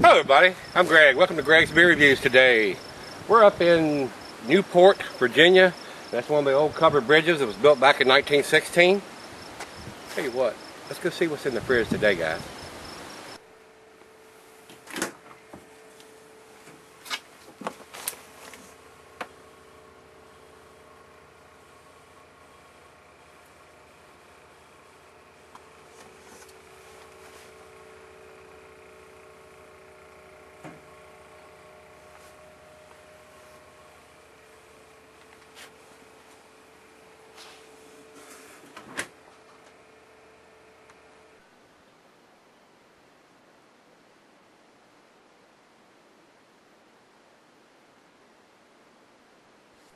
Hello everybody, I'm Greg. Welcome to Greg's Beer Reviews today. We're up in Newport, Virginia. That's one of the old covered bridges. It was built back in 1916. Tell you what, let's go see what's in the fridge today, guys.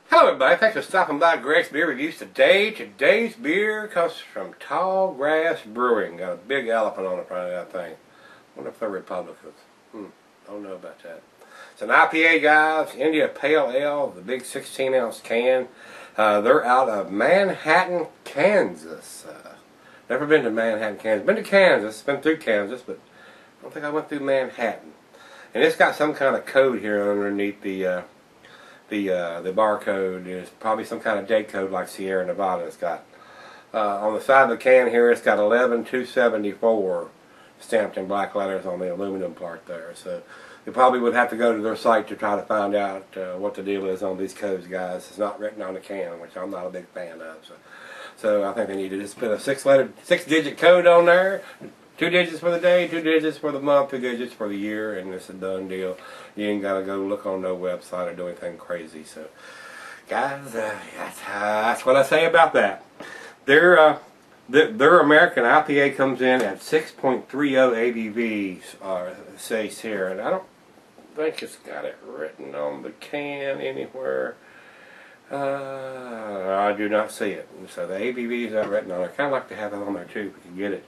Hello everybody, thanks for stopping by Greg's Beer Reviews today. Today's beer comes from Tallgrass Brewing. Got a big elephant on the front of that thing. Wonder if they're Republicans. Don't know about that. It's an IPA, guys. India Pale Ale, the big 16-ounce can. They're out of Manhattan, Kansas. Never been to Manhattan, Kansas. Been to Kansas, been through Kansas, but I don't think I went through Manhattan. And it's got some kind of code here underneath the barcode. Is probably some kind of date code like Sierra Nevada has got. On the side of the can here, it's got 11274 stamped in black letters on the aluminum part there. So you probably would have to go to their site to try to find out what the deal is on these codes, guys. It's not written on the can, which I'm not a big fan of. So I think they need to just put a six-digit code on there. 2 digits for the day, 2 digits for the month, 2 digits for the year, and it's a done deal. You ain't got to go look on no website or do anything crazy. So, guys, that's what I say about that. Their American IPA comes in at 6.30 ABV, it says here, and I don't think it's got it written on the can anywhere. I do not see it. So the ABV is not written on it. I'd kind of like to have it on there too, if we can get it.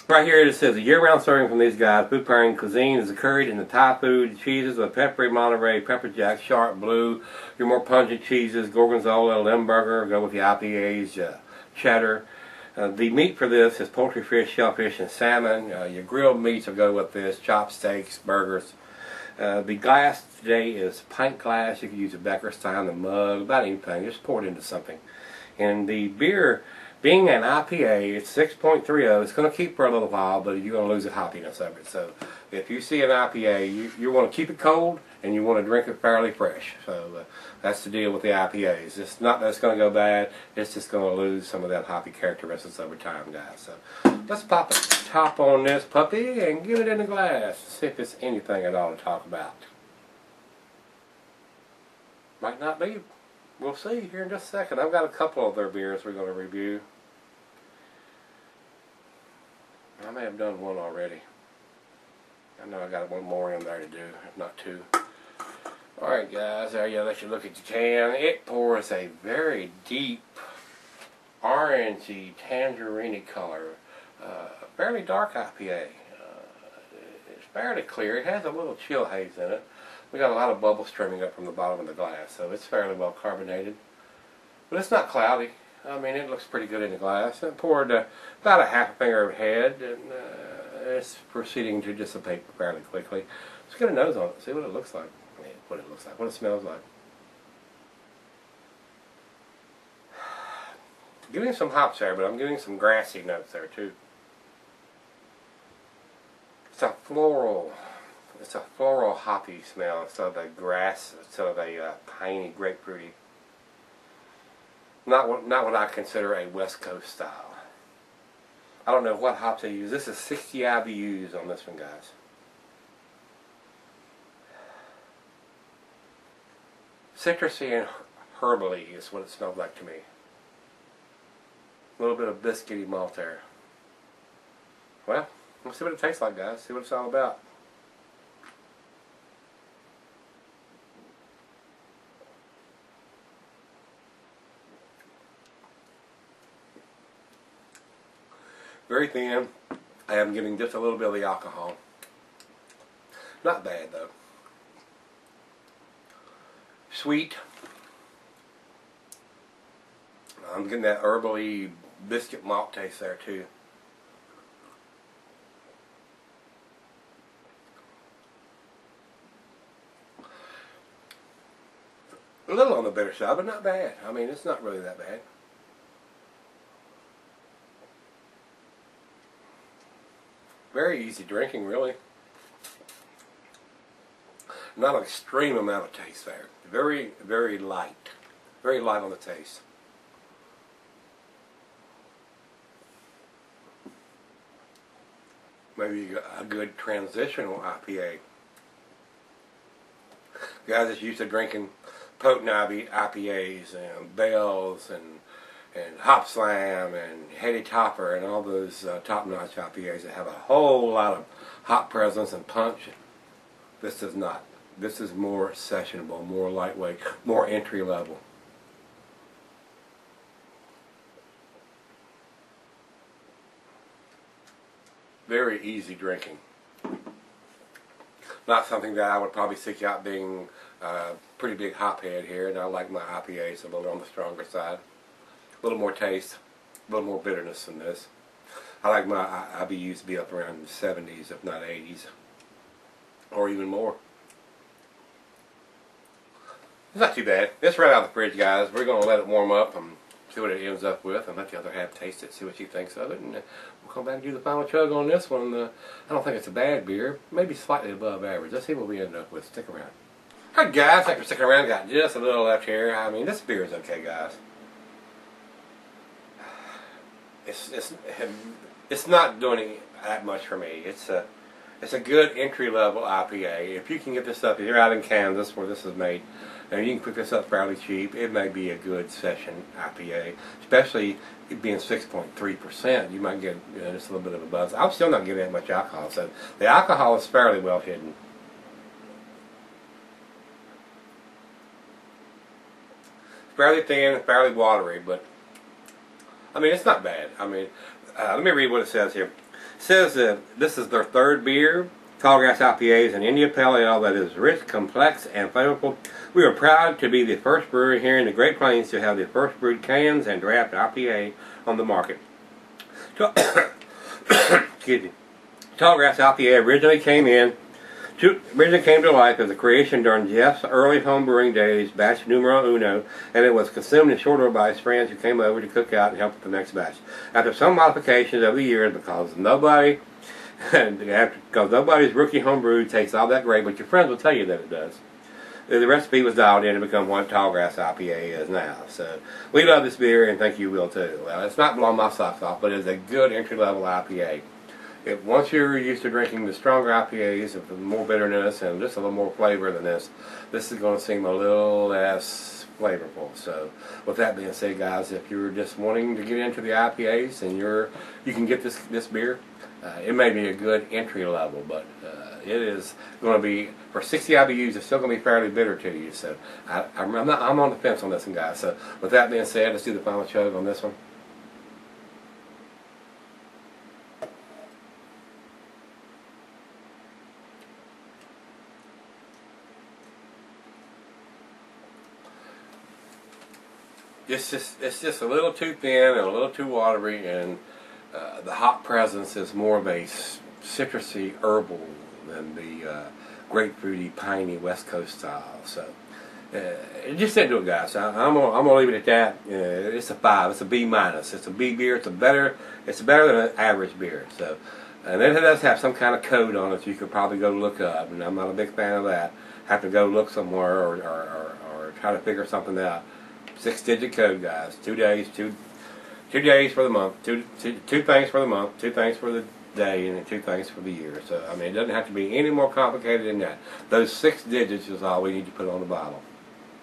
Right here it says a year-round serving from these guys. Food pairing cuisine is curried in the Thai food cheeses with peppery Monterey, pepper jack, sharp blue. Your more pungent cheeses, gorgonzola, limburger, go with the IPAs, cheddar. The meat for this is poultry, fish, shellfish, and salmon. Your grilled meats will go with this, chopped steaks, burgers. The glass today is pint glass. You can use a Becker Stein, the mug, about anything. Just pour it into something. And the beer, being an IPA, it's 6.30. It's going to keep for a little while, but you're going to lose the hoppiness of it. So if you see an IPA, you want to keep it cold and you want to drink it fairly fresh. So that's the deal with the IPAs. It's not that it's going to go bad. It's just going to lose some of that hoppy characteristics over time, guys. So let's pop a top on this puppy and get it in the glass. See if it's anything at all to talk about. Might not be. We'll see here in just a second. I've got a couple of their beers we're going to review. I may have done one already. I know I got one more in there to do, if not two. Alright guys, there you let you look at the can. It pours a very deep orangey tangerine color. Fairly dark IPA. It's fairly clear. It has a little chill haze in it. We got a lot of bubbles streaming up from the bottom of the glass, so it's fairly well carbonated. But it's not cloudy. I mean, it looks pretty good in the glass. It poured about a half a finger of head, and it's proceeding to dissipate fairly quickly. Let's get a nose on it, see what it looks like. What it looks like, what it smells like. I'm getting some hops there, but I'm getting some grassy notes there too. It's a floral hoppy smell instead of a grass, instead of a piney grapefruity. Not what I consider a West Coast style. I don't know what hops they use. This is 60 IBUs on this one, guys. Citrusy and herbally is what it smells like to me. A little bit of biscuity malt there. Well, let's see what it tastes like, guys. See what it's all about. Very thin. I am getting just a little bit of the alcohol. Not bad though. Sweet. I'm getting that herbally biscuit malt taste there too. A little on the bitter side, but not bad. I mean, it's not really that bad. Very easy drinking, really. Not an extreme amount of taste there. Very, very light. Very light on the taste. Maybe a good transitional IPA. Guys that's used to drinking potent IPAs and Bell's and Hop Slam and Heady Topper and all those top-notch IPAs that have a whole lot of hop presence and punch. This does not. This is more sessionable, more lightweight, more entry level. Very easy drinking. Not something that I would probably seek out, being a pretty big hop head here, and I like my IPAs a little on the stronger side. A little more taste, a little more bitterness than this. I like my IBUs to be up around the 70s, if not 80s, or even more. It's not too bad. It's right out of the fridge, guys. We're going to let it warm up and see what it ends up with, and let the other half taste it, see what she thinks of it, and we'll come back and do the final chug on this one. I don't think it's a bad beer, maybe slightly above average. Let's see what we end up with. Stick around. Alright guys, thanks for sticking around. Got just a little left here. I mean, this beer is okay, guys. It's not doing that much for me. It's a good entry level IPA. If you can get this up, if you're out in Kansas where this is made, and you can pick this up fairly cheap, it may be a good session IPA, especially it being 6.3%. You might get just a little bit of a buzz. I'm still not getting that much alcohol, so the alcohol is fairly well hidden. Fairly thin, fairly watery, but I mean, it's not bad. I mean, let me read what it says here. It says this is their third beer. Tallgrass IPA is an India Pale Ale that is rich, complex, and flavorful. We are proud to be the first brewery here in the Great Plains to have the first brewed cans and draft IPA on the market. Excuse me. Tallgrass IPA originally came to life as a creation during Jeff's early home brewing days, batch numero uno, and it was consumed in short order by his friends who came over to cook out and help with the next batch. After some modifications over the years, because nobody's rookie homebrew tastes all that great, but your friends will tell you that it does. The recipe was dialed in to become what Tallgrass IPA is now. So we love this beer, and think you will too. Well, it's not blowing my socks off, but it's a good entry-level IPA. Once you're used to drinking the stronger IPAs with more bitterness and just a little more flavor than this is going to seem a little less flavorful. So with that being said, guys, if you're just wanting to get into the IPAs and you can get this beer, it may be a good entry level, but it is going to be, for 60 IBUs, it's still going to be fairly bitter to you. So I'm on the fence on this one, guys. So with that being said, let's do the final chug on this one. It's just a little too thin and a little too watery, and the hop presence is more of a citrusy herbal than the grapefruity, piney West Coast style. So it just didn't do it, guys. I'm gonna leave it at that. It's a 5. It's a B minus. It's a B beer. It's better than an average beer. So, and then it does have some kind of code on it you could probably go look up, and I'm not a big fan of that. Have to go look somewhere or try to figure something out. 6-digit code, guys. 2 days, two days for the month, two things for the month, 2 things for the day, and then 2 things for the year. So I mean, it doesn't have to be any more complicated than that. Those 6 digits is all we need to put on the bottle.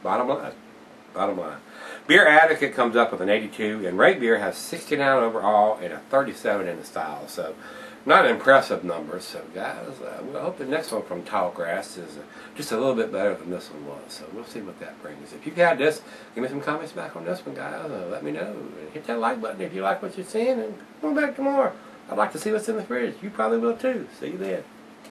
Bottom line. Beer Advocate comes up with an 82, and Rate Beer has 69 overall and a 37 in the style. So not impressive numbers. So guys, we hope the next one from Tallgrass is just a little bit better than this one was. So we'll see what that brings. If you've got this, give me some comments back on this one, guys. Let me know. And hit that like button if you like what you're seeing, and come back tomorrow. I'd like to see what's in the fridge. You probably will too. See you then.